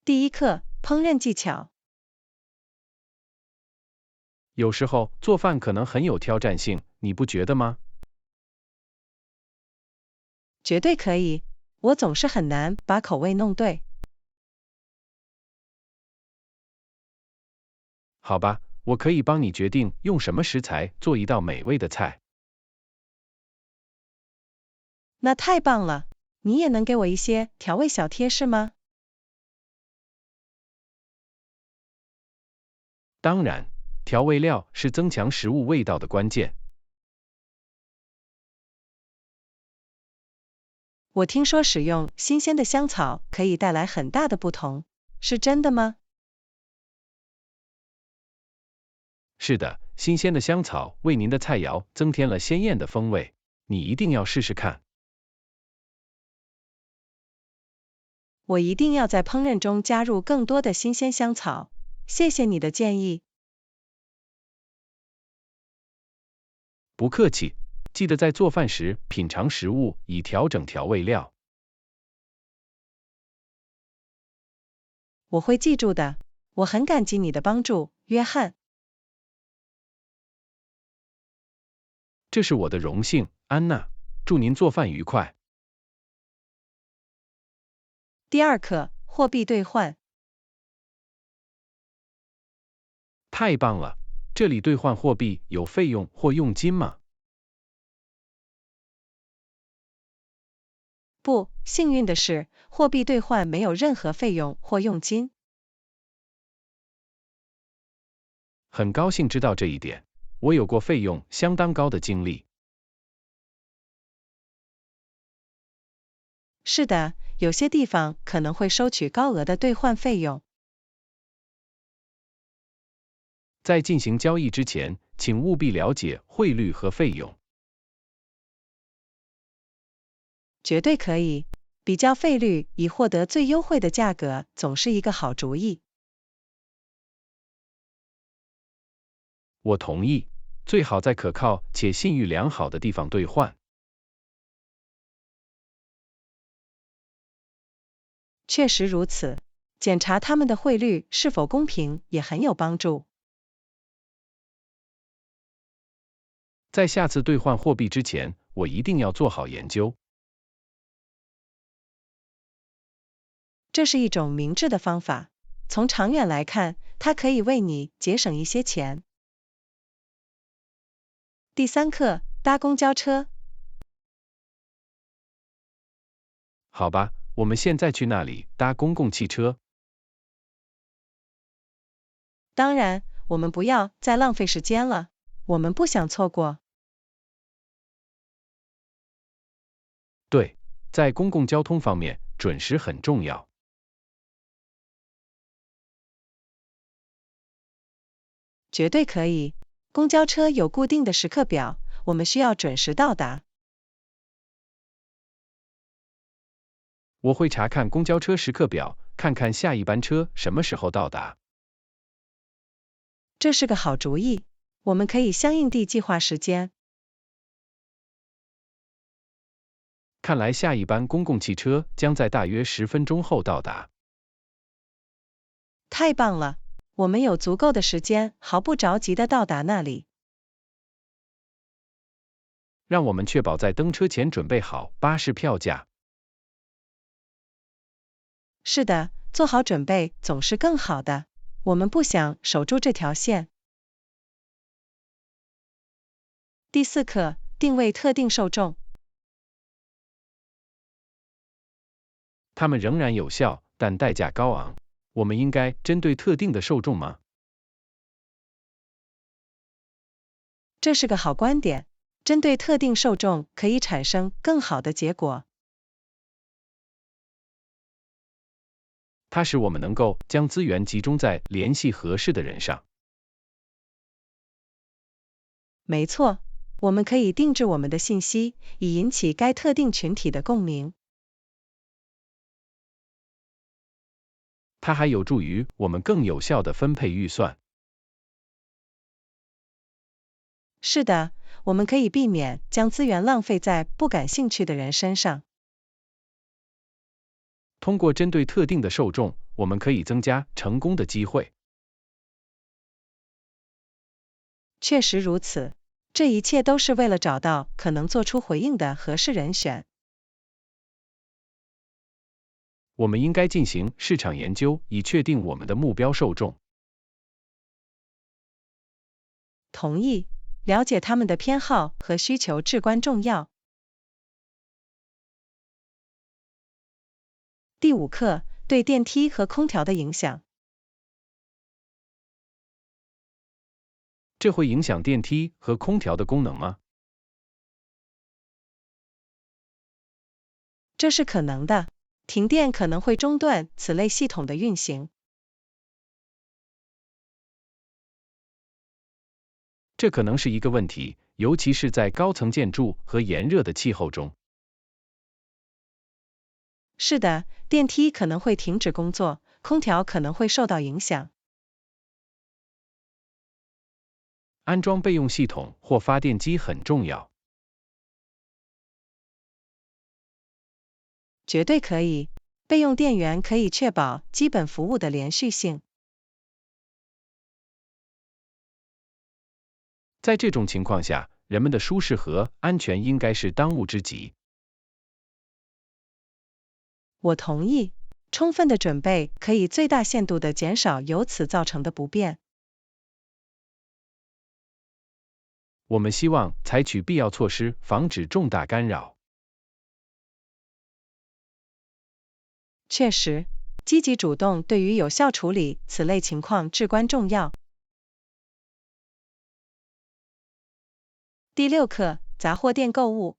第一课，烹饪技巧。有时候做饭可能很有挑战性，你不觉得吗？绝对可以，我总是很难把口味弄对。好吧，我可以帮你决定用什么食材做一道美味的菜。那太棒了，你也能给我一些调味小贴士吗？当然，调味料是增强食物味道的关键。我听说使用新鲜的香草可以带来很大的不同，是真的吗？是的，新鲜的香草为您的菜肴增添了鲜艳的风味，你一定要试试看。我一定要在烹饪中加入更多的新鲜香草，谢谢你的建议。不客气，记得在做饭时品尝食物，以调整调味料。我会记住的，我很感激你的帮助，约翰。这是我的荣幸，安娜。祝您做饭愉快。第二课，货币兑换。太棒了！这里兑换货币有费用或佣金吗？不，幸运的是，货币兑换没有任何费用或佣金。很高兴知道这一点，我有过费用相当高的经历。是的，有些地方可能会收取高额的兑换费用。在进行交易之前，请务必了解汇率和费用。绝对可以，比较费率以获得最优惠的价格总是一个好主意。我同意，最好在可靠且信誉良好的地方兑换。确实如此，检查他们的汇率是否公平也很有帮助。在下次兑换货币之前，我一定要做好研究。这是一种明智的方法，从长远来看，它可以为你节省一些钱。第三课，搭公交车。好吧，我们现在去那里搭公共汽车。当然，我们不要再浪费时间了，我们不想错过。对，在公共交通方面，准时很重要。绝对可以，公交车有固定的时刻表，我们需要准时到达。我会查看公交车时刻表，看看下一班车什么时候到达。这是个好主意，我们可以相应地计划时间。看来下一班公共汽车将在大约10分钟后到达。太棒了，我们有足够的时间，毫不着急地到达那里。让我们确保在登车前准备好巴士票价。是的，做好准备总是更好的，我们不想守住这条线。第四课，定位特定受众。它们仍然有效，但代价高昂。我们应该针对特定的受众吗？这是个好观点，针对特定受众可以产生更好的结果。它使我们能够将资源集中在联系合适的人上。没错，我们可以定制我们的信息，以引起该特定群体的共鸣。它还有助于我们更有效地分配预算。是的，我们可以避免将资源浪费在不感兴趣的人身上。通过针对特定的受众，我们可以增加成功的机会。确实如此，这一切都是为了找到可能做出回应的合适人选。我们应该进行市场研究，以确定我们的目标受众。同意，了解他们的偏好和需求至关重要。第5课，对电梯和空调的影响。这会影响电梯和空调的功能吗？这是可能的，停电可能会中断此类系统的运行。这可能是一个问题，尤其是在高层建筑和炎热的气候中。是的，电梯可能会停止工作，空调可能会受到影响。安装备用系统或发电机很重要。绝对可以，备用电源可以确保基本服务的连续性。在这种情况下，人们的舒适和安全应该是当务之急。我同意，充分的准备可以最大限度地减少由此造成的不便。我们希望采取必要措施，防止重大干扰。确实，积极主动对于有效处理此类情况至关重要。第6课，杂货店购物。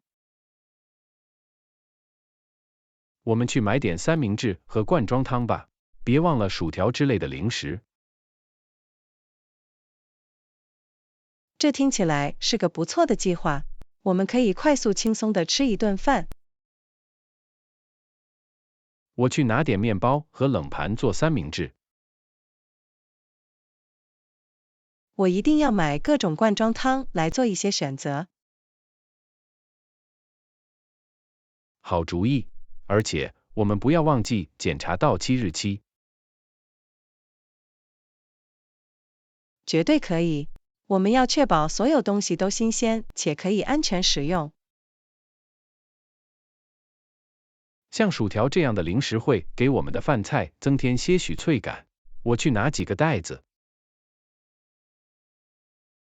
我们去买点三明治和罐装汤吧，别忘了薯条之类的零食。这听起来是个不错的计划，我们可以快速轻松地吃一顿饭。我去拿点面包和冷盘做三明治。我一定要买各种罐装汤来做一些选择。好主意，而且我们不要忘记检查到期日期。绝对可以，我们要确保所有东西都新鲜且可以安全食用。像薯条这样的零食会给我们的饭菜增添些许脆感。我去拿几个袋子。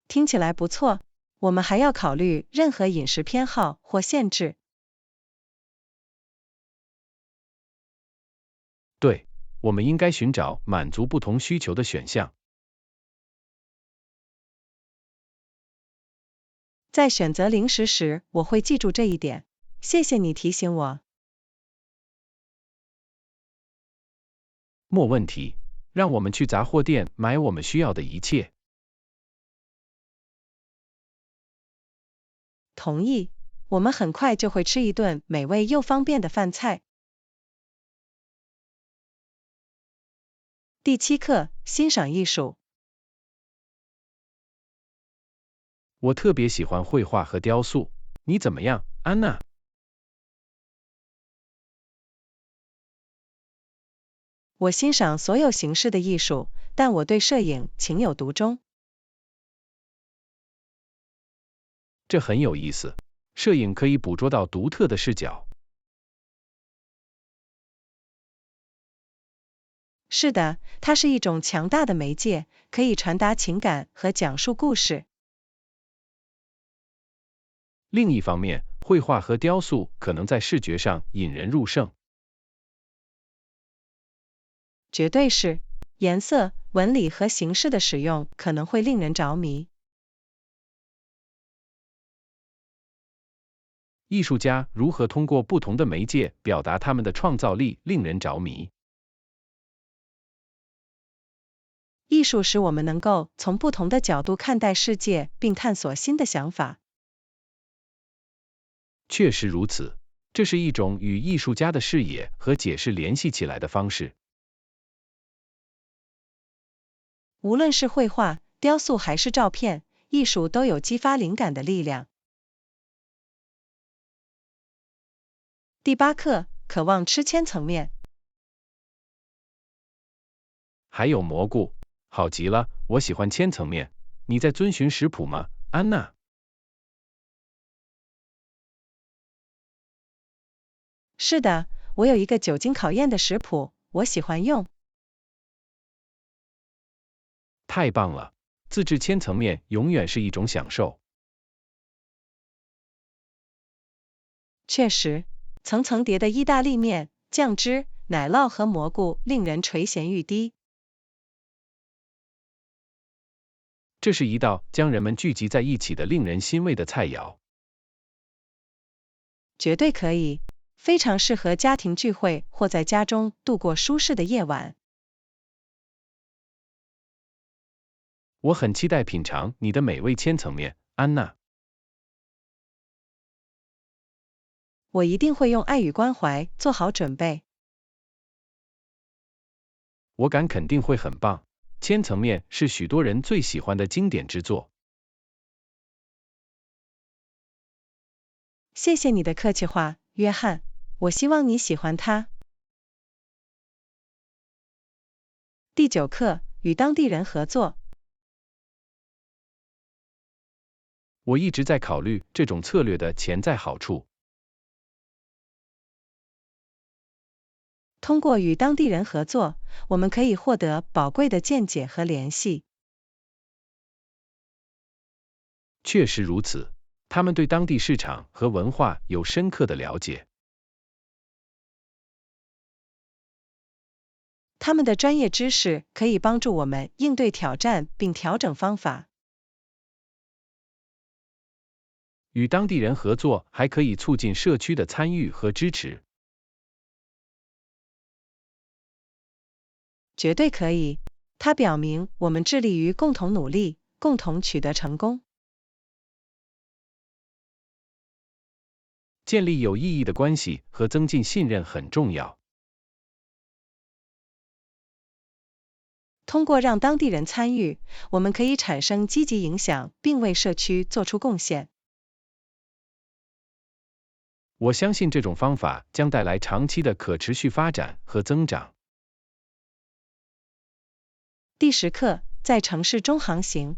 听起来不错，我们还要考虑任何饮食偏好或限制。对，我们应该寻找满足不同需求的选项。在选择零食时，我会记住这一点。谢谢你提醒我。没问题，让我们去杂货店买我们需要的一切。同意，我们很快就会吃一顿美味又方便的饭菜。第7课，欣赏艺术。我特别喜欢绘画和雕塑，你怎么样，安娜？我欣赏所有形式的艺术，但我对摄影情有独钟。这很有意思，摄影可以捕捉到独特的视角。是的，它是一种强大的媒介，可以传达情感和讲述故事。另一方面，绘画和雕塑可能在视觉上引人入胜。绝对是，颜色、纹理和形式的使用可能会令人着迷。艺术家如何通过不同的媒介表达他们的创造力，令人着迷。艺术使我们能够从不同的角度看待世界，并探索新的想法。确实如此，这是一种与艺术家的视野和解释联系起来的方式。无论是绘画、雕塑还是照片，艺术都有激发灵感的力量。第8课，渴望吃千层面。还有蘑菇，好极了，我喜欢千层面。你在遵循食谱吗，安娜？是的，我有一个久经考验的食谱，我喜欢用。太棒了，自制千层面永远是一种享受。确实，层层叠的意大利面，酱汁、奶酪和蘑菇令人垂涎欲滴。这是一道将人们聚集在一起的令人欣慰的菜肴。绝对可以，非常适合家庭聚会或在家中度过舒适的夜晚。我很期待品尝你的美味千层面，安娜。我一定会用爱与关怀做好准备。我敢肯定会很棒。千层面是许多人最喜欢的经典之作。谢谢你的客气话，约翰，我希望你喜欢它。第9课，与当地人合作。我一直在考虑这种策略的潜在好处。通过与当地人合作，我们可以获得宝贵的见解和联系。确实如此，他们对当地市场和文化有深刻的了解。他们的专业知识可以帮助我们应对挑战并调整方法。与当地人合作还可以促进社区的参与和支持。绝对可以，它表明我们致力于共同努力，共同取得成功。建立有意义的关系和增进信任很重要。通过让当地人参与，我们可以产生积极影响，并为社区做出贡献。我相信这种方法将带来长期的可持续发展和增长。第10课，在城市中航行。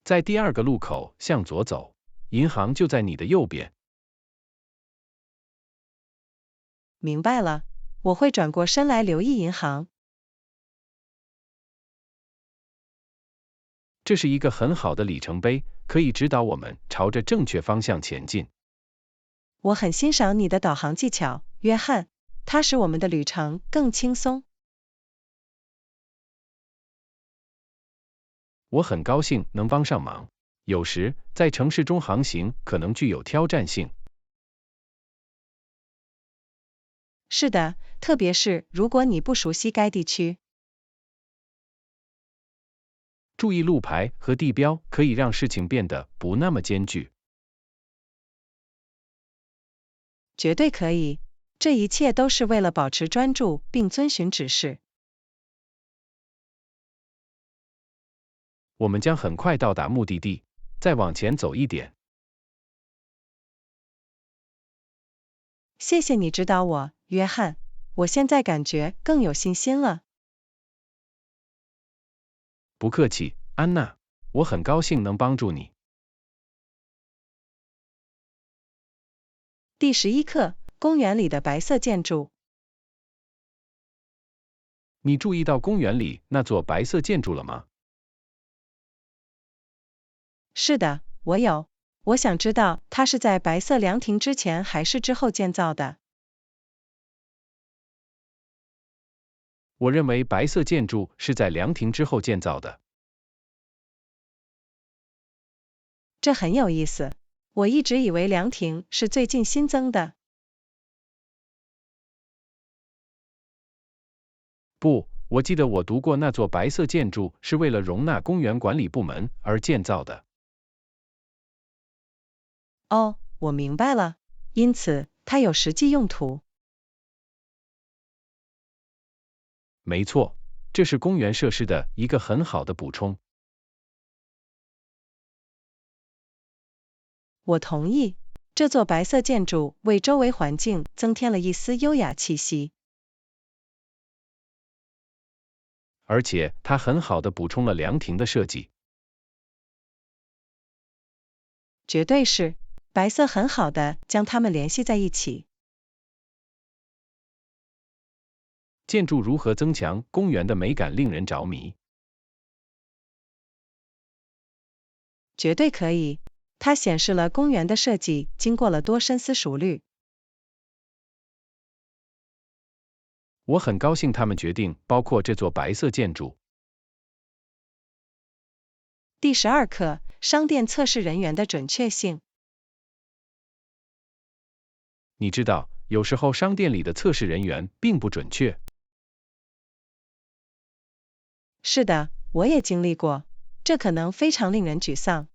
在第2个路口向左走，银行就在你的右边。明白了，我会转过身来留意银行。这是一个很好的里程碑，可以指导我们朝着正确方向前进。我很欣赏你的导航技巧，约翰，它使我们的旅程更轻松。我很高兴能帮上忙。有时，在城市中航行可能具有挑战性。是的，特别是如果你不熟悉该地区。注意路牌和地标可以让事情变得不那么艰巨。绝对可以，这一切都是为了保持专注并遵循指示。我们将很快到达目的地，再往前走一点。谢谢你指导我，约翰，我现在感觉更有信心了。不客气，安娜，我很高兴能帮助你。第11课，公园里的白色建筑。你注意到公园里那座白色建筑了吗？是的，我有。我想知道它是在白色凉亭之前还是之后建造的。我认为白色建筑是在凉亭之后建造的。这很有意思，我一直以为凉亭是最近新增的。不，我记得我读过那座白色建筑是为了容纳公园管理部门而建造的。哦，我明白了，因此它有实际用途。没错，这是公园设施的一个很好的补充。我同意，这座白色建筑为周围环境增添了一丝优雅气息。而且它很好的补充了凉亭的设计。绝对是，白色很好的将它们联系在一起。建筑如何增强公园的美感令人着迷。绝对可以，它显示了公园的设计经过了多深思熟虑。我很高兴他们决定包括这座白色建筑。第12课，商店测试人员的准确性。你知道，有时候商店里的测试人员并不准确。是的，我也经历过，这可能非常令人沮丧。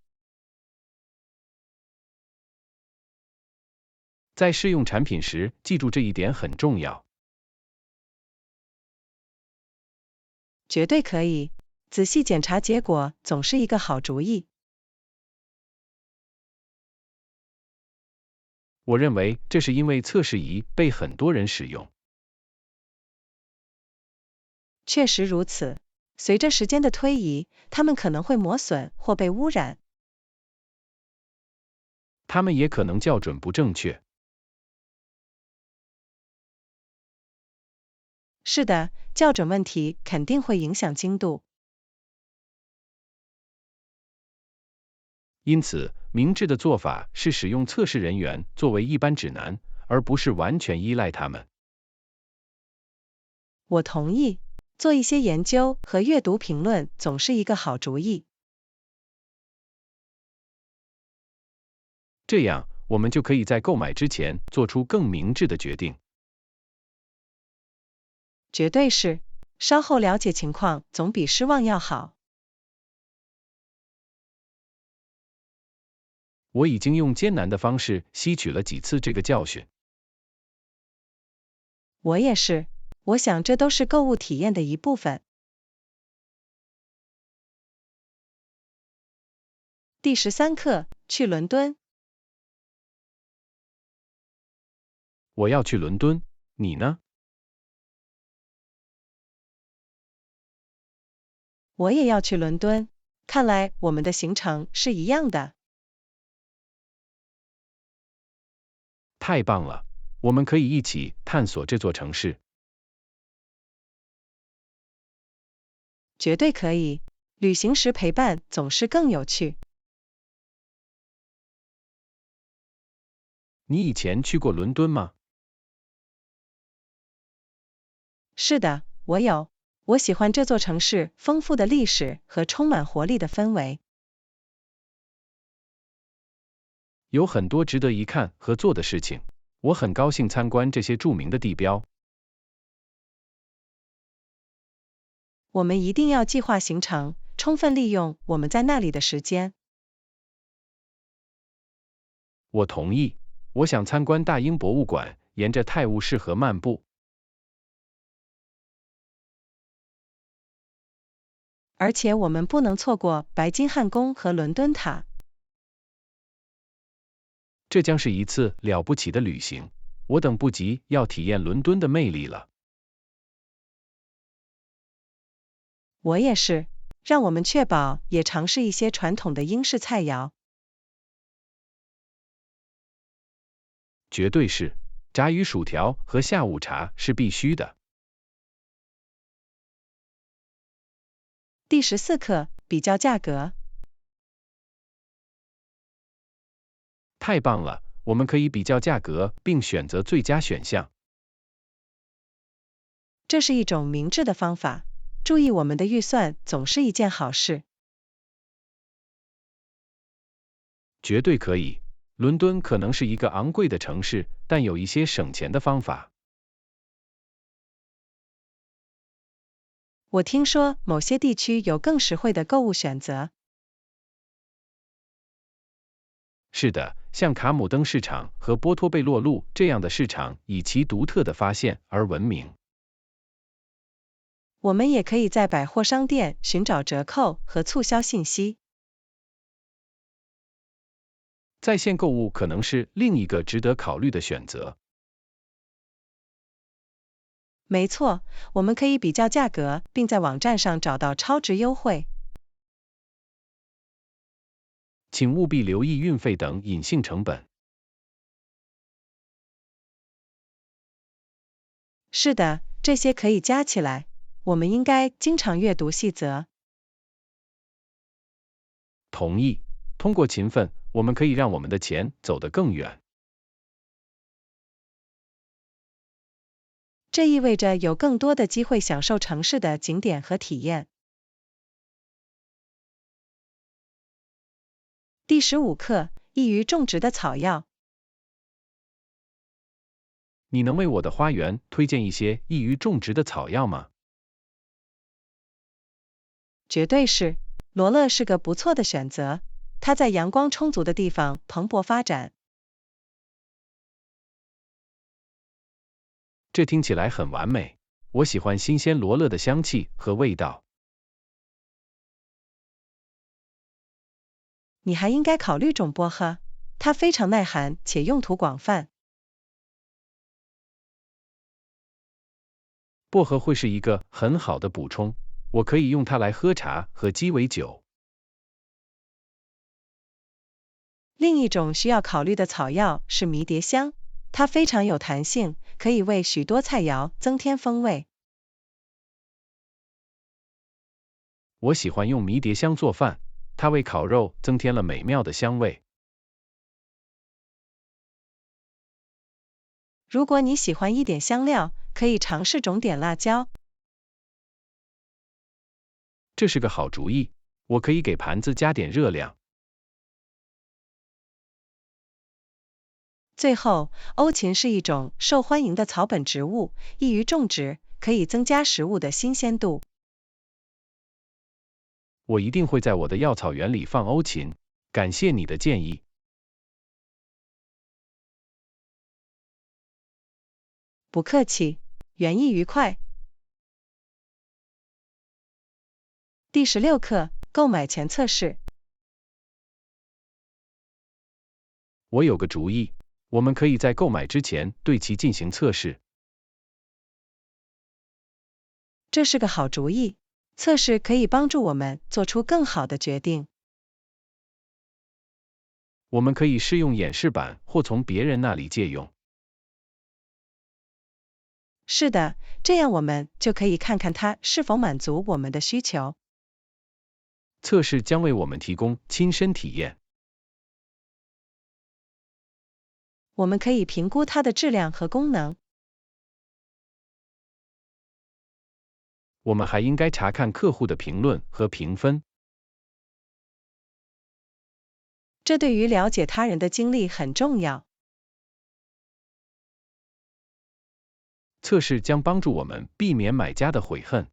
在试用产品时，记住这一点很重要。绝对可以，仔细检查结果总是一个好主意。我认为这是因为测试仪被很多人使用。确实如此，随着时间的推移，它们可能会磨损或被污染。它们也可能校准不正确。是的，校准问题肯定会影响精度。因此，明智的做法是使用测试人员作为一般指南，而不是完全依赖他们。我同意，做一些研究和阅读评论总是一个好主意。这样，我们就可以在购买之前做出更明智的决定。绝对是，稍后了解情况总比失望要好。我已经用艰难的方式吸取了几次这个教训。我也是，我想这都是购物体验的一部分。第13课，去伦敦。我要去伦敦，你呢？我也要去伦敦，看来我们的行程是一样的。太棒了，我们可以一起探索这座城市。绝对可以，旅行时陪伴总是更有趣。你以前去过伦敦吗？是的，我有。我喜欢这座城市丰富的历史和充满活力的氛围。有很多值得一看和做的事情。我很高兴参观这些著名的地标。我们一定要计划行程，充分利用我们在那里的时间。我同意。我想参观大英博物馆，沿着泰晤士河漫步。而且我们不能错过白金汉宫和伦敦塔。这将是一次了不起的旅行。我等不及要体验伦敦的魅力了。我也是，让我们确保也尝试一些传统的英式菜肴。绝对是，炸鱼薯条和下午茶是必须的。第14课，比较价格。太棒了，我们可以比较价格并选择最佳选项。这是一种明智的方法，注意我们的预算总是一件好事。绝对可以。伦敦可能是一个昂贵的城市，但有一些省钱的方法。我听说某些地区有更实惠的购物选择。是的，像卡姆登市场和波托贝洛路这样的市场以其独特的发现而闻名。我们也可以在百货商店寻找折扣和促销信息。在线购物可能是另一个值得考虑的选择。没错，我们可以比较价格，并在网站上找到超值优惠。请务必留意运费等隐性成本。是的，这些可以加起来。我们应该经常阅读细则。同意。通过勤奋，我们可以让我们的钱走得更远。这意味着有更多的机会享受城市的景点和体验。第15课，易于种植的草药。你能为我的花园推荐一些易于种植的草药吗？绝对是，罗勒是个不错的选择，它在阳光充足的地方蓬勃发展。这听起来很完美，我喜欢新鲜罗勒的香气和味道。你还应该考虑种薄荷，它非常耐寒且用途广泛。薄荷会是一个很好的补充，我可以用它来喝茶和鸡尾酒。另一种需要考虑的草药是迷迭香，它非常有弹性，可以为许多菜肴增添风味。我喜欢用迷迭香做饭，它为烤肉增添了美妙的香味。如果你喜欢一点香料，可以尝试种点辣椒。这是个好主意，我可以给盘子加点热量。最后，欧芹是一种受欢迎的草本植物，易于种植，可以增加食物的新鲜度。我一定会在我的药草园里放欧芹，感谢你的建议。不客气，园艺愉快。第16课，购买前测试。我有个主意，我们可以在购买之前对其进行测试。这是个好主意，测试可以帮助我们做出更好的决定。我们可以试用演示版或从别人那里借用。是的，这样我们就可以看看它是否满足我们的需求。测试将为我们提供亲身体验。我们可以评估它的质量和功能。我们还应该查看客户的评论和评分。这对于了解他人的经历很重要。测试将帮助我们避免买家的悔恨。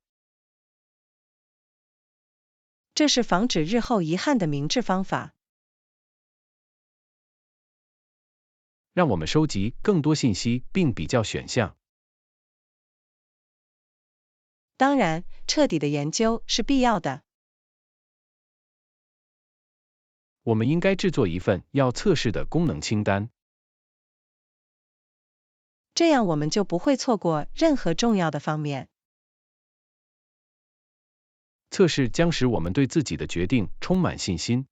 这是防止日后遗憾的明智方法。让我们收集更多信息并比较选项。当然，彻底的研究是必要的。我们应该制作一份要测试的功能清单。这样我们就不会错过任何重要的方面。测试将使我们对自己的决定充满信心。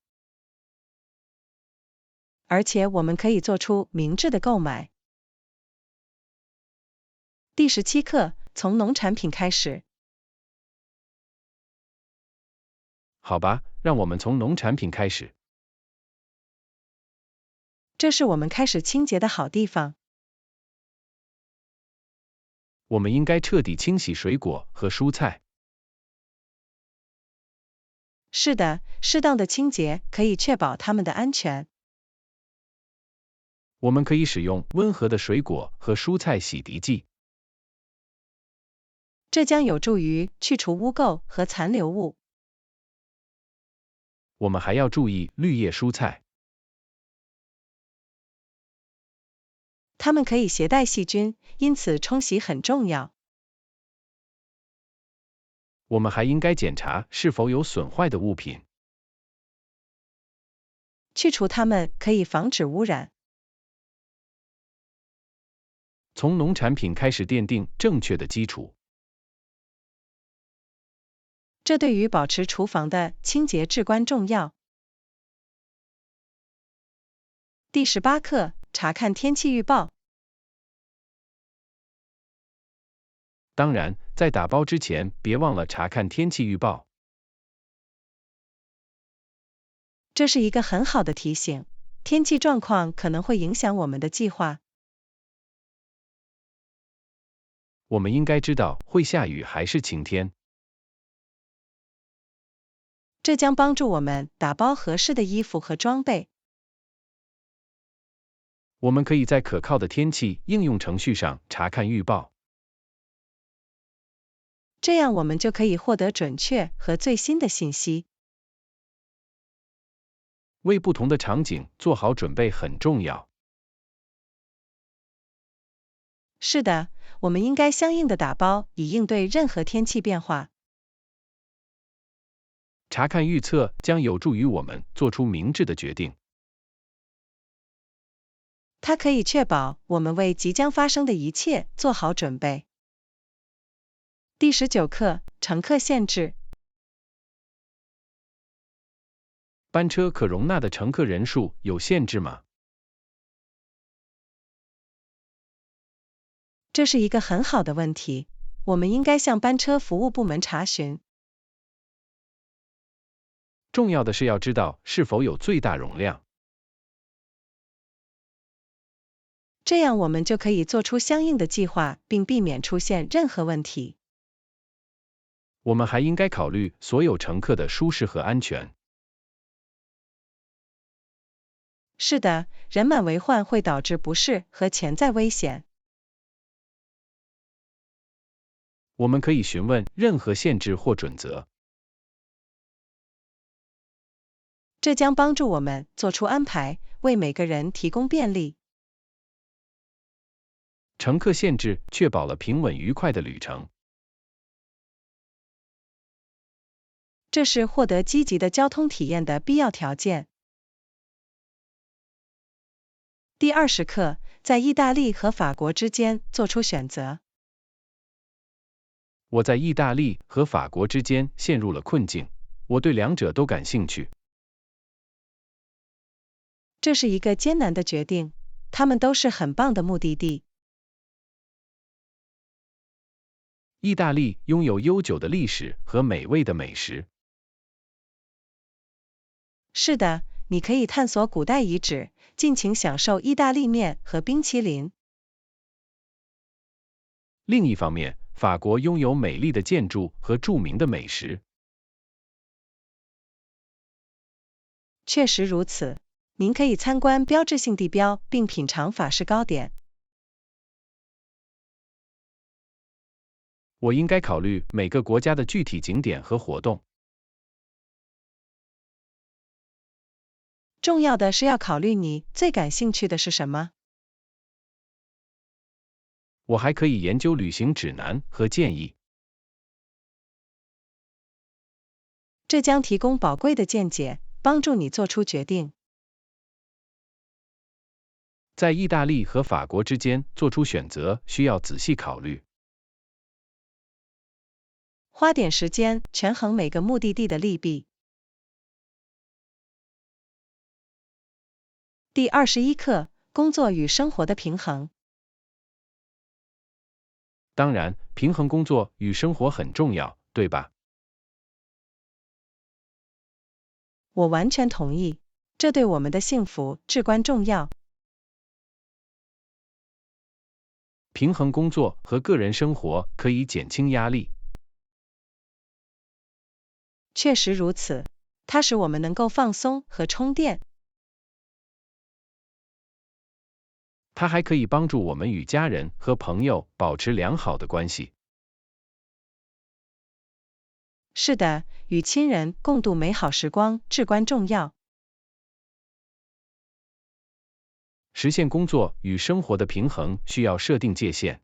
而且我们可以做出明智的购买。第17课，从农产品开始。好吧，让我们从农产品开始。这是我们开始清洁的好地方。我们应该彻底清洗水果和蔬菜。是的，适当的清洁可以确保它们的安全。我们可以使用温和的水果和蔬菜洗涤剂。这将有助于去除污垢和残留物。我们还要注意绿叶蔬菜。它们可以携带细菌，因此冲洗很重要。我们还应该检查是否有损坏的物品。去除它们可以防止污染。从农产品开始奠定正确的基础。这对于保持厨房的清洁至关重要。第18课，查看天气预报。当然，在打包之前，别忘了查看天气预报。这是一个很好的提醒，天气状况可能会影响我们的计划。我们应该知道会下雨还是晴天。这将帮助我们打包合适的衣服和装备。我们可以在可靠的天气应用程序上查看预报，这样我们就可以获得准确和最新的信息。为不同的场景做好准备很重要。是的，我们应该相应的打包，以应对任何天气变化。查看预测将有助于我们做出明智的决定。它可以确保我们为即将发生的一切做好准备。第19课，乘客限制。班车可容纳的乘客人数有限制吗？这是一个很好的问题，我们应该向班车服务部门查询。重要的是要知道是否有最大容量，这样我们就可以做出相应的计划，并避免出现任何问题。我们还应该考虑所有乘客的舒适和安全。是的，人满为患会导致不适和潜在危险。我们可以询问任何限制或准则，这将帮助我们做出安排，为每个人提供便利。乘客限制确保了平稳愉快的旅程。这是获得积极的交通体验的必要条件。第20课，在意大利和法国之间做出选择。我在意大利和法国之间陷入了困境，我对两者都感兴趣。这是一个艰难的决定，它们都是很棒的目的地。意大利拥有悠久的历史和美味的美食。是的，你可以探索古代遗址，尽情享受意大利面和冰淇淋。另一方面，法国拥有美丽的建筑和著名的美食。确实如此，您可以参观标志性地标，并品尝法式糕点。我应该考虑每个国家的具体景点和活动。重要的是要考虑你最感兴趣的是什么。我还可以研究旅行指南和建议，这将提供宝贵的见解，帮助你做出决定。在意大利和法国之间做出选择需要仔细考虑。花点时间权衡每个目的地的利弊。第21课，工作与生活的平衡。当然，平衡工作与生活很重要，对吧？我完全同意，这对我们的幸福至关重要。平衡工作和个人生活可以减轻压力。确实如此，它使我们能够放松和充电。它还可以帮助我们与家人和朋友保持良好的关系。是的，与亲人共度美好时光至关重要。实现工作与生活的平衡需要设定界限。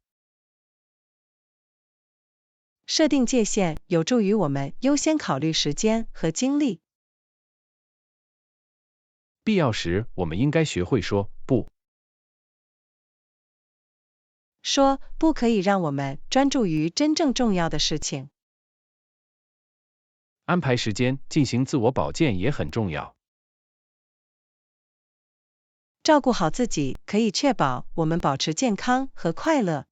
设定界限有助于我们优先考虑时间和精力。必要时，我们应该学会说不。说不可以让我们专注于真正重要的事情。安排时间进行自我保健也很重要。照顾好自己可以确保我们保持健康和快乐。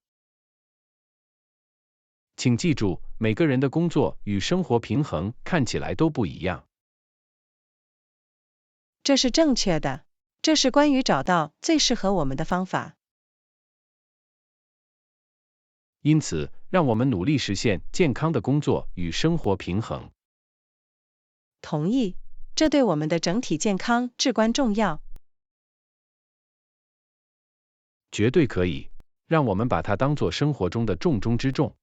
请记住，每个人的工作与生活平衡看起来都不一样。这是正确的，这是关于找到最适合我们的方法。因此，让我们努力实现健康的工作与生活平衡。同意，这对我们的整体健康至关重要。绝对可以，让我们把它当作生活中的重中之重。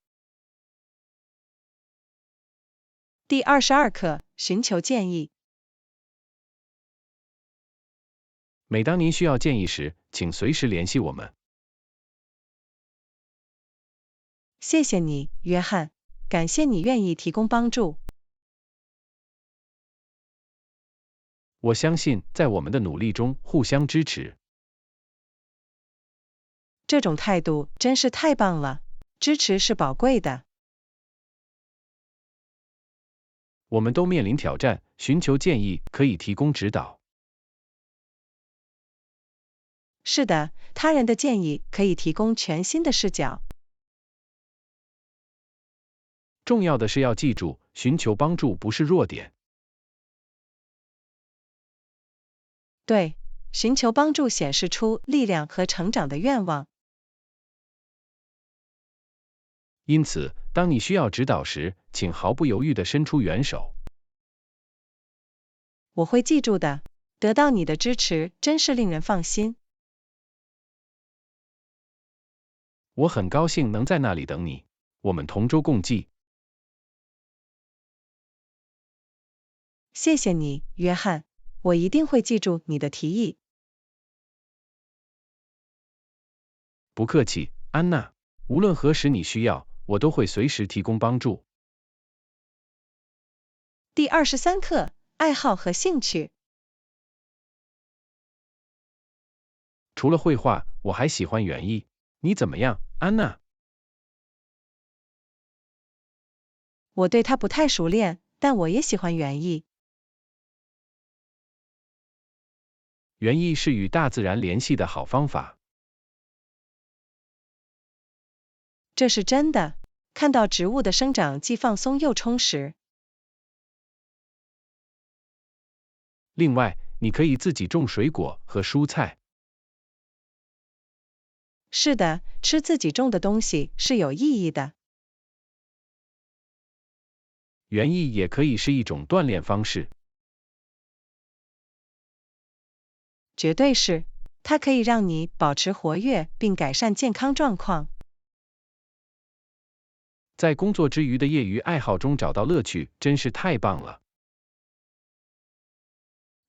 第22课，寻求建议。每当您需要建议时，请随时联系我们。谢谢你，约翰，感谢你愿意提供帮助。我相信，在我们的努力中互相支持。这种态度真是太棒了，支持是宝贵的。我们都面临挑战，寻求建议可以提供指导。是的，他人的建议可以提供全新的视角。重要的是要记住，寻求帮助不是弱点。对，寻求帮助显示出力量和成长的愿望。因此，当你需要指导时，请毫不犹豫地伸出援手。我会记住的，得到你的支持真是令人放心。我很高兴能在那里等你，我们同舟共济。谢谢你，约翰，我一定会记住你的提议。不客气，安娜，无论何时你需要，我都会随时提供帮助。第23课，爱好和兴趣。除了绘画，我还喜欢园艺。你怎么样，安娜？我对它不太熟练，但我也喜欢园艺。园艺是与大自然联系的好方法。这是真的，看到植物的生长既放松又充实。另外，你可以自己种水果和蔬菜。是的，吃自己种的东西是有意义的。园艺也可以是一种锻炼方式。绝对是，它可以让你保持活跃并改善健康状况。在工作之余的业余爱好中找到乐趣，真是太棒了。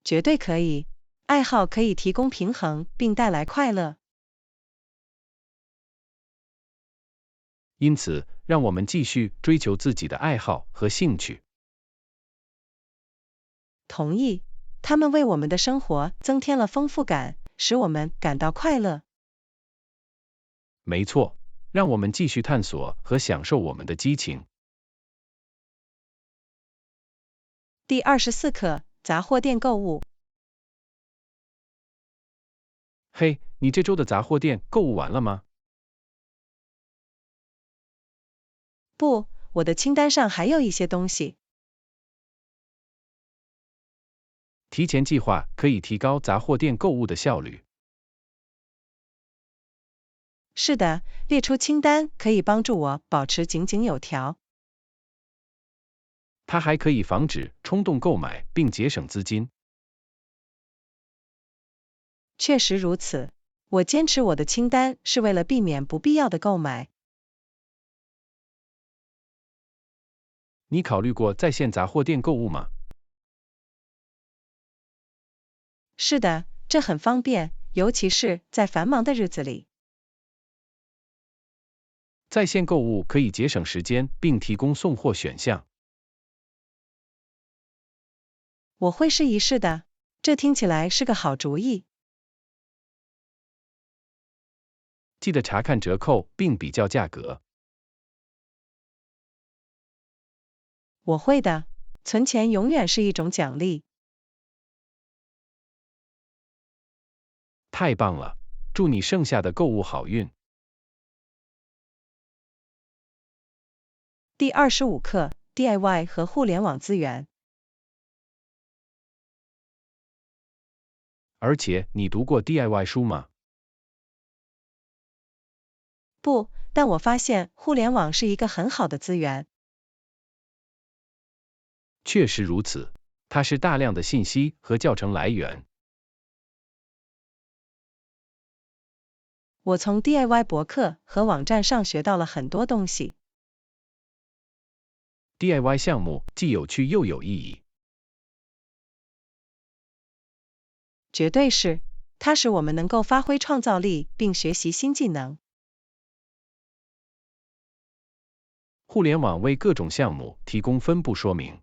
绝对可以，爱好可以提供平衡并带来快乐。因此，让我们继续追求自己的爱好和兴趣。同意，它们为我们的生活增添了丰富感，使我们感到快乐。没错，让我们继续探索和享受我们的激情。第24课，杂货店购物。嘿，你这周的杂货店购物完了吗？不，我的清单上还有一些东西。提前计划可以提高杂货店购物的效率。是的，列出清单可以帮助我保持井井有条。它还可以防止冲动购买并节省资金。确实如此，我坚持我的清单是为了避免不必要的购买。你考虑过在线杂货店购物吗？是的，这很方便，尤其是在繁忙的日子里。在线购物可以节省时间并提供送货选项。我会试一试的，这听起来是个好主意。记得查看折扣并比较价格。我会的，存钱永远是一种奖励。太棒了，祝你剩下的购物好运。第25课 DIY 和互联网资源。而且，你读过 DIY 书吗？不，但我发现互联网是一个很好的资源。确实如此，它是大量的信息和教程来源。我从 DIY 博客和网站上学到了很多东西。DIY 项目既有趣又有意义。绝对是，它使我们能够发挥创造力并学习新技能。互联网为各种项目提供分布说明。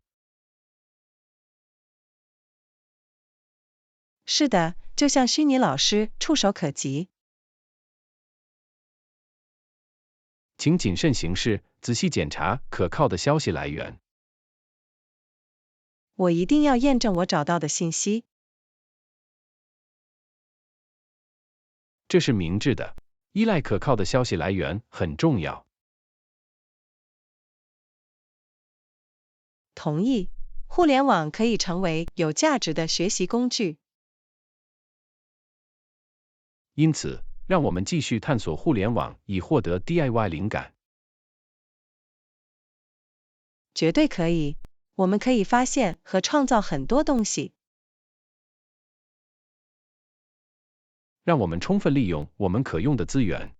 是的，就像虚拟老师触手可及。请谨慎行事，仔细检查可靠的消息来源。我一定要验证我找到的信息。这是明智的，依赖可靠的消息来源很重要。同意，互联网可以成为有价值的学习工具。因此，让我们继续探索互联网，以获得 DIY 灵感。绝对可以，我们可以发现和创造很多东西。让我们充分利用我们可用的资源。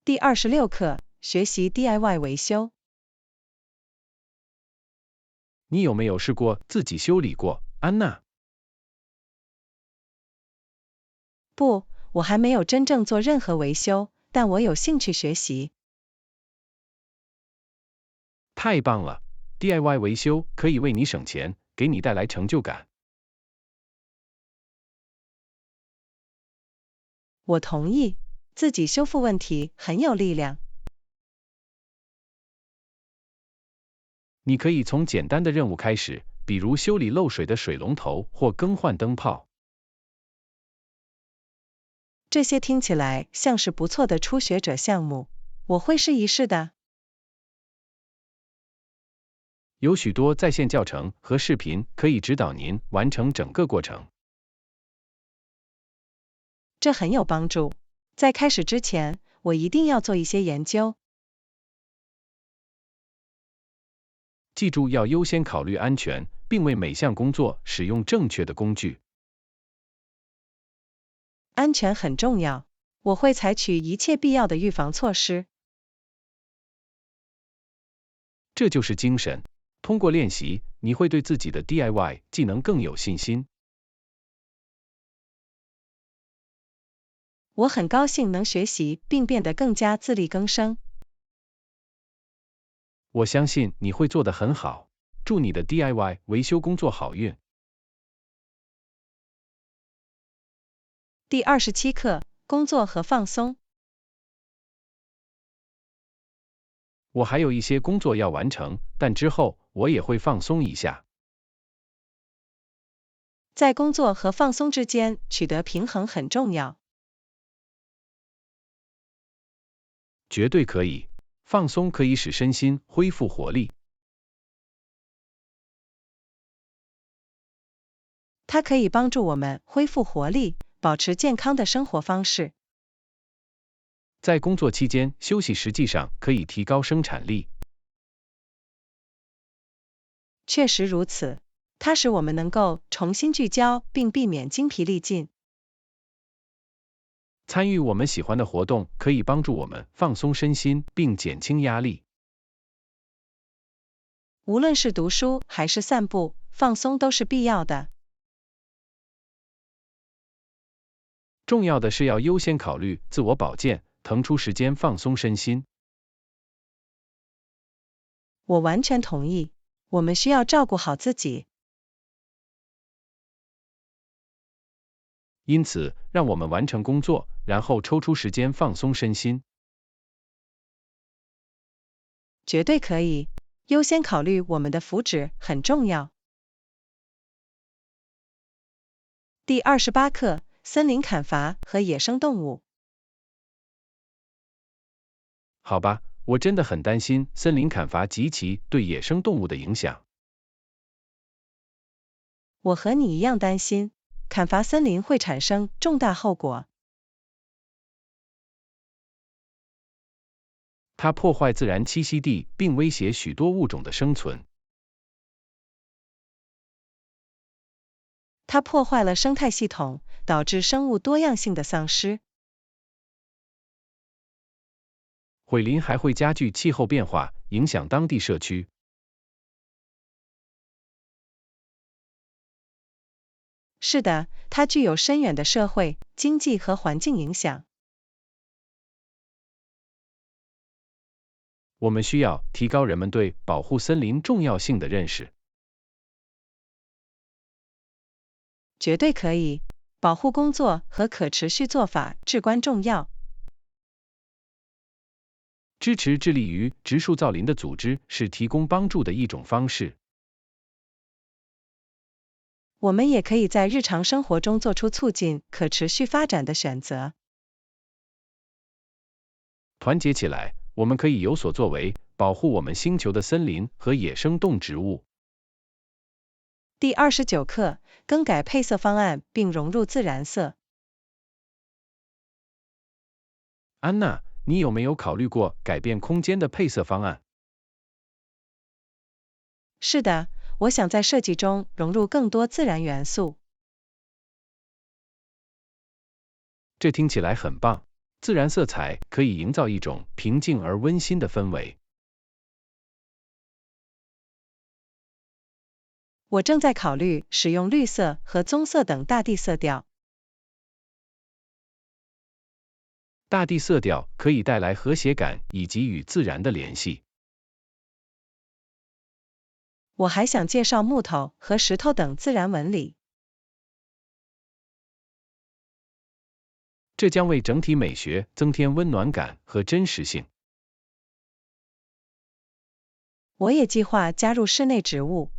第26课，学习 DIY 维修。你有没有试过自己修理过，安娜？不，我还没有真正做任何维修，但我有兴趣学习。太棒了 ！DIY 维修可以为你省钱，给你带来成就感。我同意，自己修复问题很有力量。你可以从简单的任务开始，比如修理漏水的水龙头或更换灯泡。这些听起来像是不错的初学者项目，我会试一试的。有许多在线教程和视频可以指导您完成整个过程。这很有帮助。在开始之前，我一定要做一些研究。记住要优先考虑安全，并为每项工作使用正确的工具。安全很重要，我会采取一切必要的预防措施。这就是精神。通过练习，你会对自己的 DIY 技能更有信心。我很高兴能学习并变得更加自力更生。我相信你会做得很好。祝你的 DIY 维修工作好运。第27课，工作和放松。我还有一些工作要完成，但之后我也会放松一下。在工作和放松之间取得平衡很重要。绝对可以，放松可以使身心恢复活力。它可以帮助我们恢复活力，保持健康的生活方式。在工作期间休息实际上可以提高生产力。确实如此，它使我们能够重新聚焦并避免精疲力尽。参与我们喜欢的活动可以帮助我们放松身心并减轻压力。无论是读书还是散步，放松都是必要的。重要的是要优先考虑自我保健，腾出时间放松身心。我完全同意，我们需要照顾好自己。因此，让我们完成工作，然后抽出时间放松身心。绝对可以，优先考虑我们的福祉很重要。第28课，森林砍伐和野生动物。好吧，我真的很担心森林砍伐及其对野生动物的影响。我和你一样担心，砍伐森林会产生重大后果。它破坏自然栖息地，并威胁许多物种的生存。它破坏了生态系统，导致生物多样性的丧失。毁林还会加剧气候变化，影响当地社区。是的，它具有深远的社会、经济和环境影响。我们需要提高人们对保护森林重要性的认识。绝对可以，保护工作和可持续做法至关重要。支持致力于植树造林的组织是提供帮助的一种方式。我们也可以在日常生活中做出促进可持续发展的选择。团结起来，我们可以有所作为，保护我们星球的森林和野生动植物。第29课，更改配色方案并融入自然色。安娜，你有没有考虑过改变空间的配色方案？是的，我想在设计中融入更多自然元素。这听起来很棒。自然色彩可以营造一种平静而温馨的氛围。我正在考虑使用绿色和棕色等大地色调。大地色调可以带来和谐感以及与自然的联系。我还想介绍木头和石头等自然纹理。这将为整体美学增添温暖感和真实性。我也计划加入室内植物。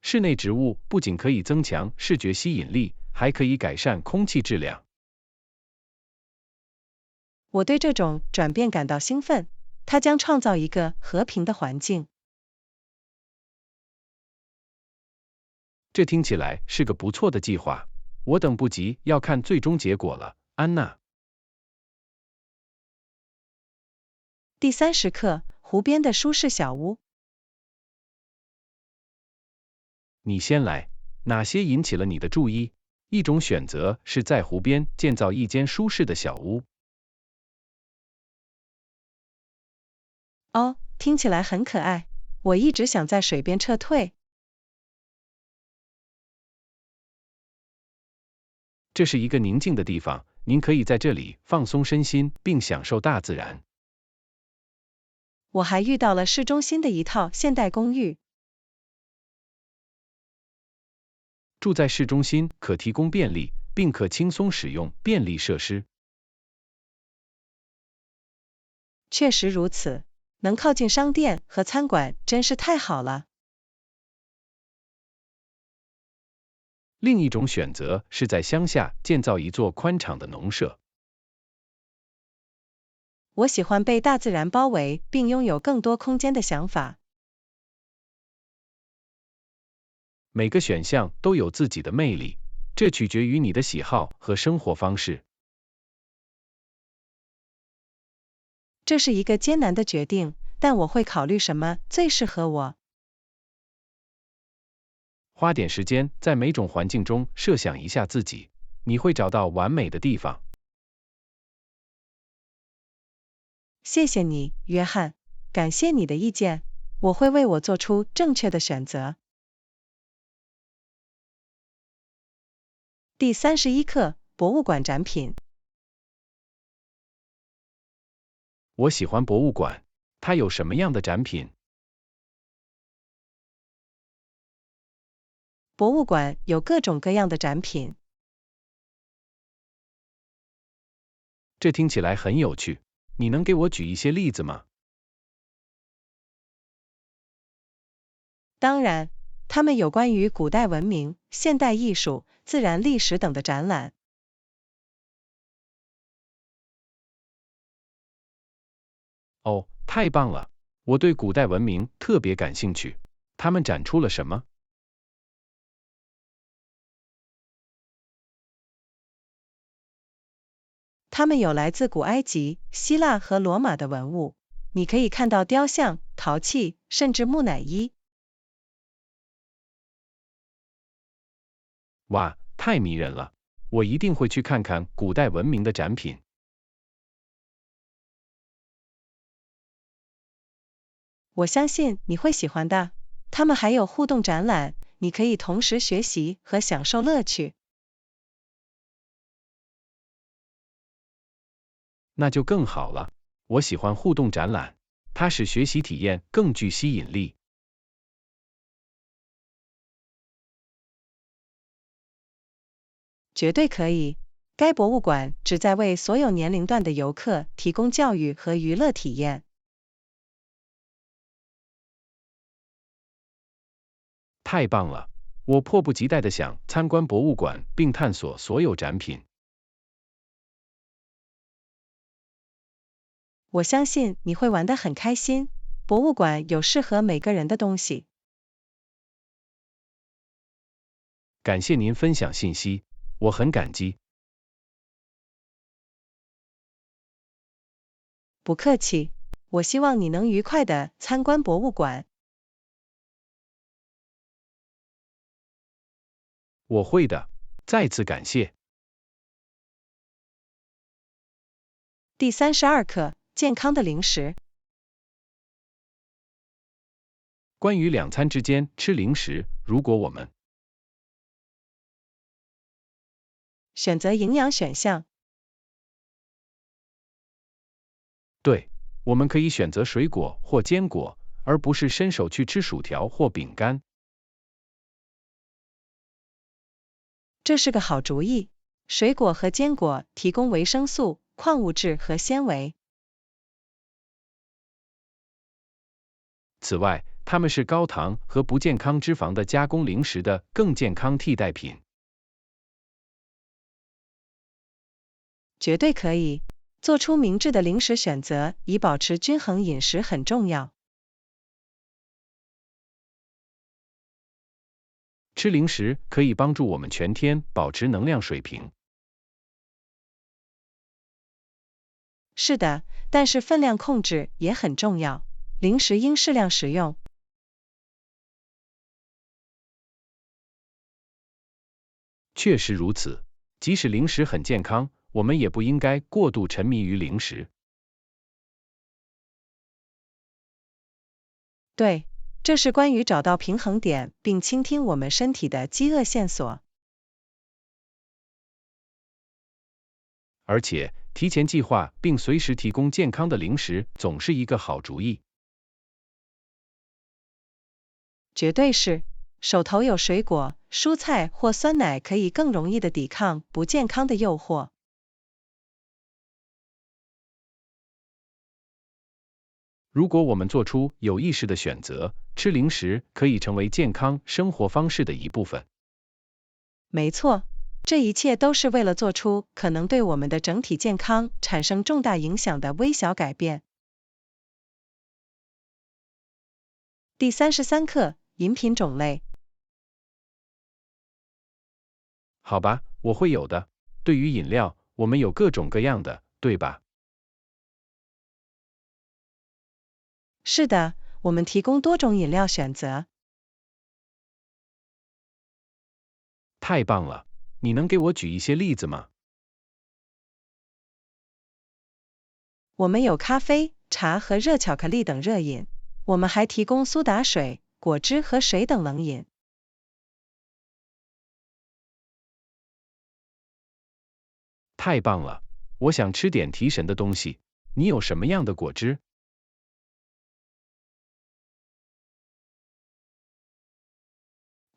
室内植物不仅可以增强视觉吸引力，还可以改善空气质量。我对这种转变感到兴奋，它将创造一个和平的环境。这听起来是个不错的计划，我等不及要看最终结果了，安娜。第30课，湖边的舒适小屋。你先来，哪些引起了你的注意？一种选择是在湖边建造一间舒适的小屋。哦，听起来很可爱。我一直想在水边撤退。这是一个宁静的地方，您可以在这里放松身心，并享受大自然。我还遇到了市中心的一套现代公寓。住在市中心可提供便利，并可轻松使用便利设施。确实如此，能靠近商店和餐馆真是太好了。另一种选择是在乡下建造一座宽敞的农舍。我喜欢被大自然包围并拥有更多空间的想法。每个选项都有自己的魅力，这取决于你的喜好和生活方式。这是一个艰难的决定，但我会考虑什么最适合我。花点时间在每种环境中设想一下自己，你会找到完美的地方。谢谢你，约翰，感谢你的意见，我会为我做出正确的选择。第31课，博物馆展品。我喜欢博物馆，它有什么样的展品？博物馆有各种各样的展品。这听起来很有趣，你能给我举一些例子吗？当然，他们有关于古代文明、现代艺术、自然历史等的展览。哦，太棒了！我对古代文明特别感兴趣。他们展出了什么？他们有来自古埃及、希腊和罗马的文物，你可以看到雕像、陶器，甚至木乃伊。哇，太迷人了！我一定会去看看古代文明的展品。我相信你会喜欢的。他们还有互动展览，你可以同时学习和享受乐趣。那就更好了。我喜欢互动展览，它使学习体验更具吸引力。绝对可以。该博物馆旨在为所有年龄段的游客提供教育和娱乐体验。太棒了！我迫不及待地想参观博物馆并探索所有展品。我相信你会玩得很开心。博物馆有适合每个人的东西。感谢您分享信息，我很感激。不客气，我希望你能愉快地参观博物馆。我会的，再次感谢。第32课，健康的零食。关于两餐之间吃零食，如果我们选择营养选项。对，我们可以选择水果或坚果，而不是伸手去吃薯条或饼干。这是个好主意。水果和坚果提供维生素、矿物质和纤维。此外，它们是高糖和不健康脂肪的加工零食的更健康替代品。绝对可以。做出明智的零食选择，以保持均衡饮食很重要。吃零食可以帮助我们全天保持能量水平。是的，但是分量控制也很重要。零食应适量食用。确实如此，即使零食很健康，我们也不应该过度沉迷于零食。对，这是关于找到平衡点，并倾听我们身体的饥饿线索。而且，提前计划并随时提供健康的零食总是一个好主意。绝对是。手头有水果、蔬菜或酸奶，可以更容易地抵抗不健康的诱惑。如果我们做出有意识的选择，吃零食可以成为健康生活方式的一部分。没错，这一切都是为了做出可能对我们的整体健康产生重大影响的微小改变。第33课，饮品种类。好吧，我会有的。对于饮料，我们有各种各样的，对吧？是的，我们提供多种饮料选择。太棒了！你能给我举一些例子吗？我们有咖啡、茶和热巧克力等热饮。我们还提供苏打水、果汁和水等冷饮。太棒了！我想吃点提神的东西。你有什么样的果汁？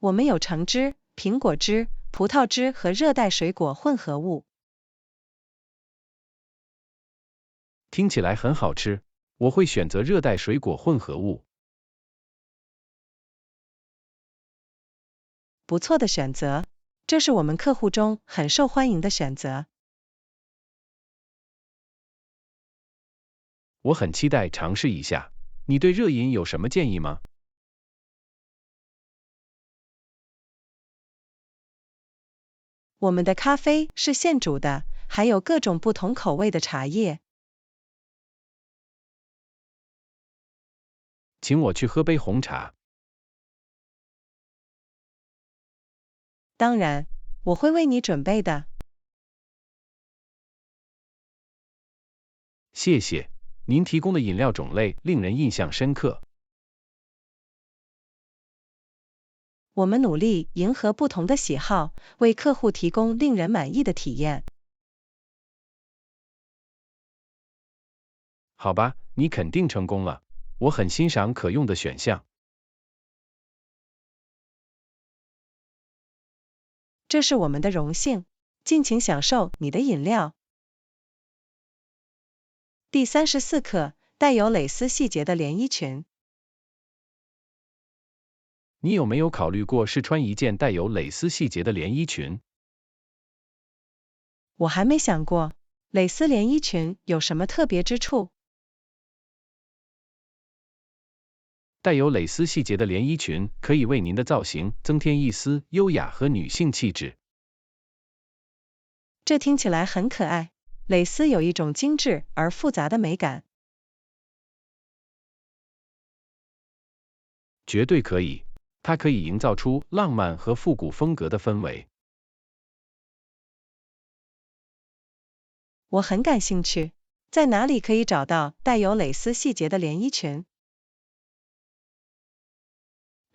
我们有橙汁、苹果汁、葡萄汁和热带水果混合物。听起来很好吃，我会选择热带水果混合物。不错的选择，这是我们客户中很受欢迎的选择。我很期待尝试一下。你对热饮有什么建议吗？我们的咖啡是现煮的，还有各种不同口味的茶叶。请我去喝杯红茶。当然，我会为你准备的。谢谢，您提供的饮料种类令人印象深刻。我们努力迎合不同的喜好，为客户提供令人满意的体验。好吧，你肯定成功了。我很欣赏可用的选项。这是我们的荣幸，尽情享受你的饮料。第34课，带有蕾丝细节的连衣裙。你有没有考虑过试穿一件带有蕾丝细节的连衣裙？我还没想过，蕾丝连衣裙有什么特别之处？带有蕾丝细节的连衣裙可以为您的造型增添一丝优雅和女性气质。这听起来很可爱，蕾丝有一种精致而复杂的美感。绝对可以，它可以营造出浪漫和复古风格的氛围。我很感兴趣，在哪里可以找到带有蕾丝细节的连衣裙？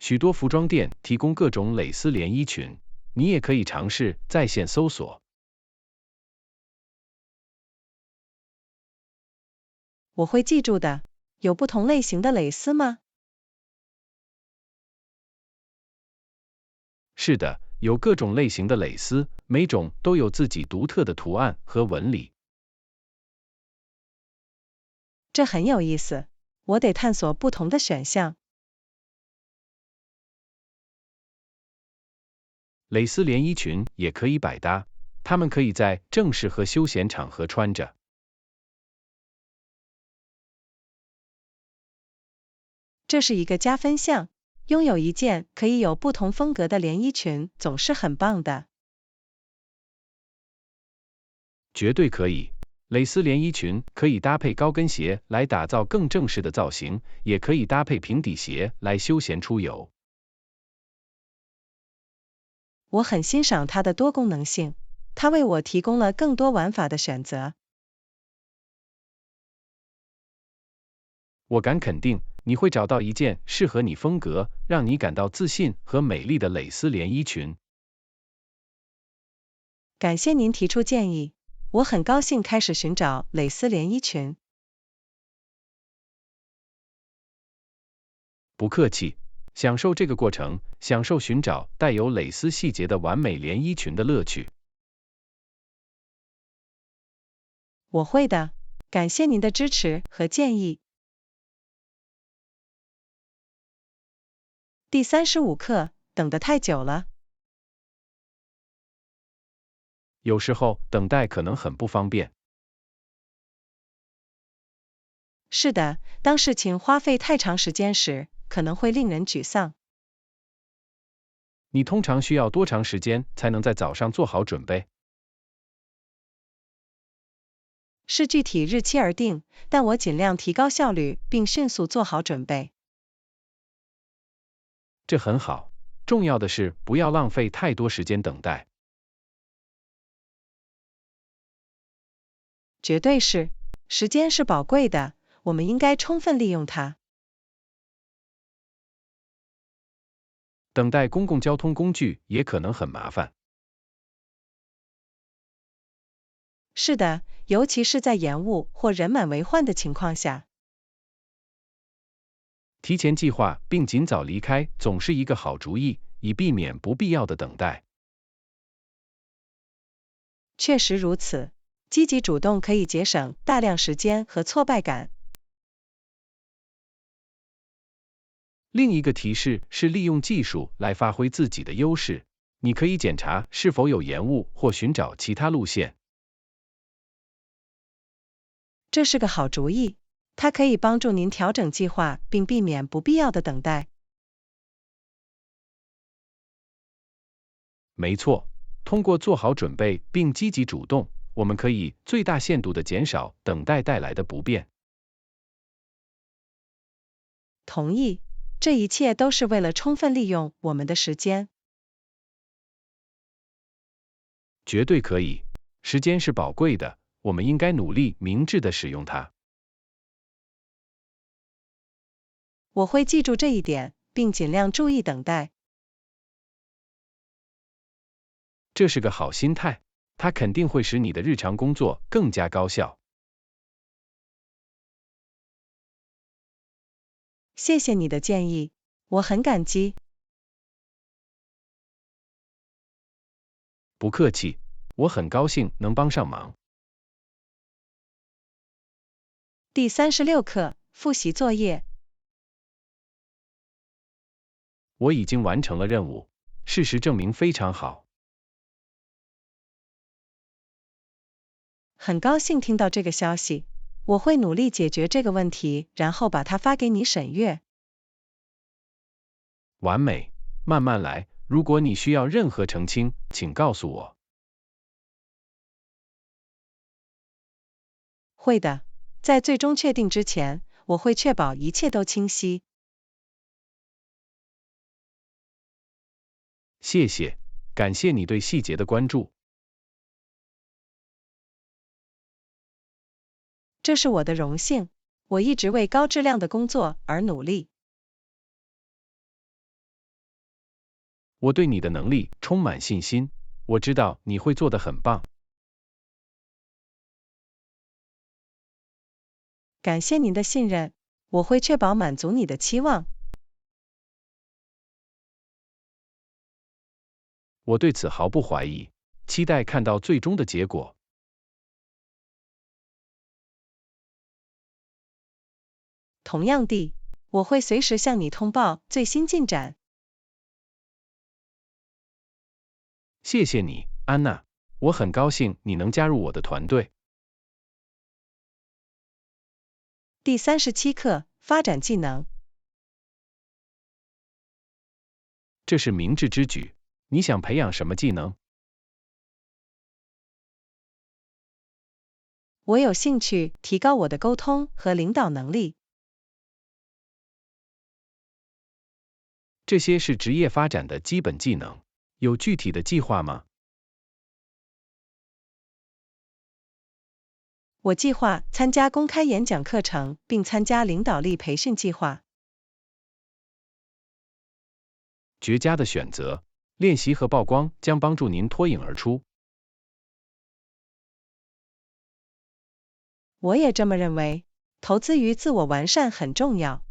许多服装店提供各种蕾丝连衣裙，你也可以尝试在线搜索。我会记住的。有不同类型的蕾丝吗？是的，有各种类型的蕾丝，每种都有自己独特的图案和纹理。这很有意思，我得探索不同的选项。蕾丝连衣裙也可以百搭，它们可以在正式和休闲场合穿着。这是一个加分项，拥有一件可以有不同风格的连衣裙总是很棒的。绝对可以，蕾丝连衣裙可以搭配高跟鞋来打造更正式的造型，也可以搭配平底鞋来休闲出游。我很欣赏它的多功能性，它为我提供了更多玩法的选择。我敢肯定，你会找到一件适合你风格，让你感到自信和美丽的蕾丝连衣裙。感谢您提出建议，我很高兴开始寻找蕾丝连衣裙。不客气，享受这个过程，享受寻找带有蕾丝细节的完美连衣裙的乐趣。我会的，感谢您的支持和建议。第35课，等得太久了。有时候等待可能很不方便。是的，当事情花费太长时间时，可能会令人沮丧。你通常需要多长时间才能在早上做好准备？视具体日期而定，但我尽量提高效率并迅速做好准备。这很好，重要的是不要浪费太多时间等待。绝对是，时间是宝贵的，我们应该充分利用它。等待公共交通工具也可能很麻烦。是的，尤其是在延误或人满为患的情况下。提前计划并尽早离开总是一个好主意，以避免不必要的等待。确实如此，积极主动可以节省大量时间和挫败感。另一个提示是利用技术来发挥自己的优势，你可以检查是否有延误或寻找其他路线。这是个好主意，它可以帮助您调整计划并避免不必要的等待。没错，通过做好准备并积极主动，我们可以最大限度地减少等待带来的不便。同意，这一切都是为了充分利用我们的时间。绝对可以，时间是宝贵的，我们应该努力明智地使用它。我会记住这一点，并尽量注意等待。这是个好心态，它肯定会使你的日常工作更加高效。谢谢你的建议，我很感激。不客气，我很高兴能帮上忙。第36课，复习作业。我已经完成了任务，事实证明非常好。很高兴听到这个消息，我会努力解决这个问题，然后把它发给你审阅。完美，慢慢来，如果你需要任何澄清，请告诉我。会的，在最终确定之前，我会确保一切都清晰。谢谢，感谢你对细节的关注。这是我的荣幸，我一直为高质量的工作而努力。我对你的能力充满信心，我知道你会做得很棒。感谢您的信任，我会确保满足你的期望。我对此毫不怀疑，期待看到最终的结果。同样地，我会随时向你通报最新进展。谢谢你，安娜，我很高兴你能加入我的团队。第37课，发展技能。这是明智之举，你想培养什么技能？我有兴趣提高我的沟通和领导能力。这些是职业发展的基本技能，有具体的计划吗？我计划参加公开演讲课程，并参加领导力培训计划。绝佳的选择，练习和曝光将帮助您脱颖而出。我也这么认为，投资于自我完善很重要。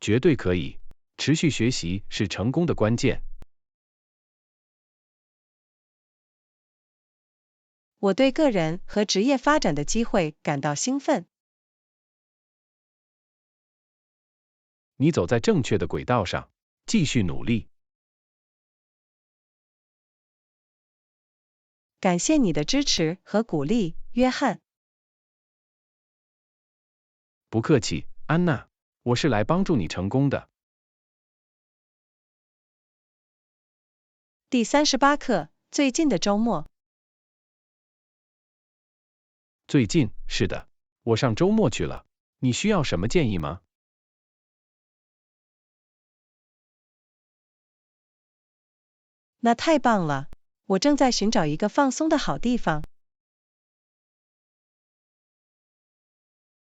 绝对可以，持续学习是成功的关键。我对个人和职业发展的机会感到兴奋。你走在正确的轨道上，继续努力。感谢你的支持和鼓励，约翰。不客气，安娜，我是来帮助你成功的。第38课，最近的周末。最近，是的，我上周末去了。你需要什么建议吗？那太棒了，我正在寻找一个放松的好地方。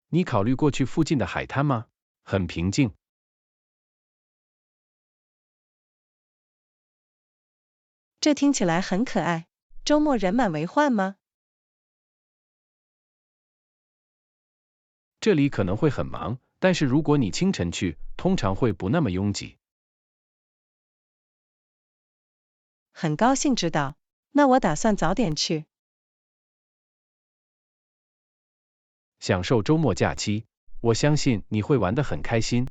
你考虑过去附近的海滩吗？很平静。这听起来很可爱。周末人满为患吗？这里可能会很忙，但是如果你清晨去，通常会不那么拥挤。很高兴知道，那我打算早点去。享受周末假期，我相信你会玩得很开心。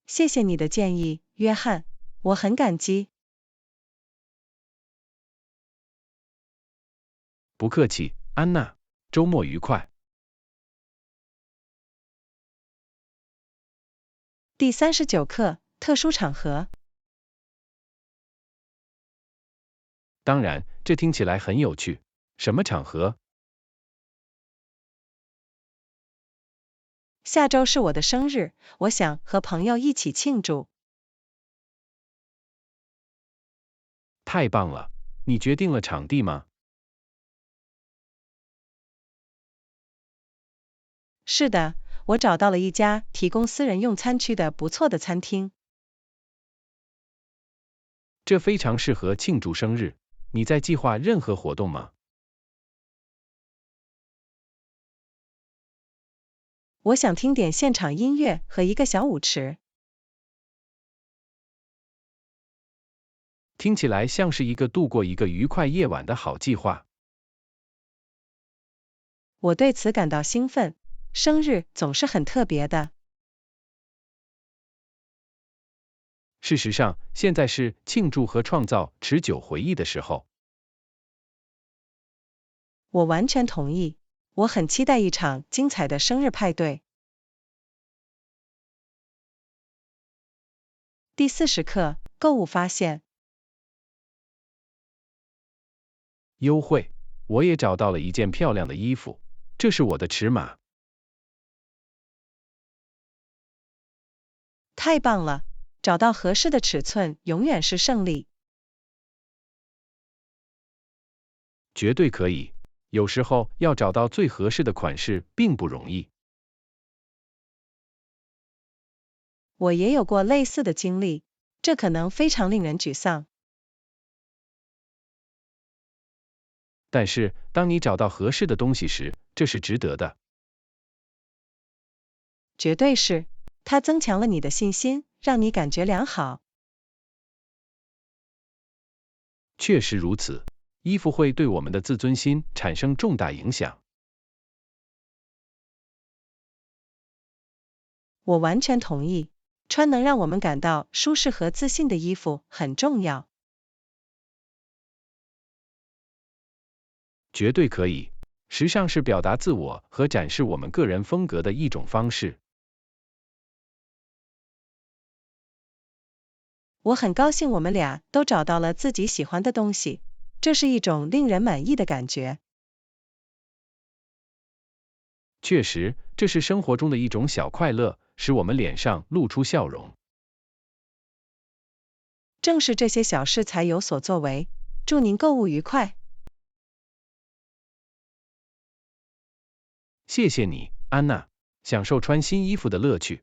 谢谢你的建议，约翰，我很感激。不客气，安娜，周末愉快。第39课，特殊场合。当然，这听起来很有趣。什么场合？下周是我的生日，我想和朋友一起庆祝。太棒了！你决定了场地吗？是的，我找到了一家提供私人用餐区的不错的餐厅。这非常适合庆祝生日。你在计划任何活动吗？我想听点现场音乐和一个小舞池。听起来像是一个度过一个愉快夜晚的好计划。我对此感到兴奋，生日总是很特别的。事实上，现在是庆祝和创造持久回忆的时候。我完全同意，我很期待一场精彩的生日派对。第40课，购物发现。优惠！我也找到了一件漂亮的衣服，这是我的尺码。太棒了，找到合适的尺寸永远是胜利。绝对可以。有时候要找到最合适的款式并不容易。我也有过类似的经历，这可能非常令人沮丧。但是，当你找到合适的东西时，这是值得的。绝对是，它增强了你的信心，让你感觉良好。确实如此，衣服会对我们的自尊心产生重大影响。我完全同意，穿能让我们感到舒适和自信的衣服很重要。绝对可以。时尚是表达自我和展示我们个人风格的一种方式。我很高兴我们俩都找到了自己喜欢的东西，这是一种令人满意的感觉。确实，这是生活中的一种小快乐，使我们脸上露出笑容。正是这些小事才有所作为。祝您购物愉快。谢谢你，安娜，享受穿新衣服的乐趣。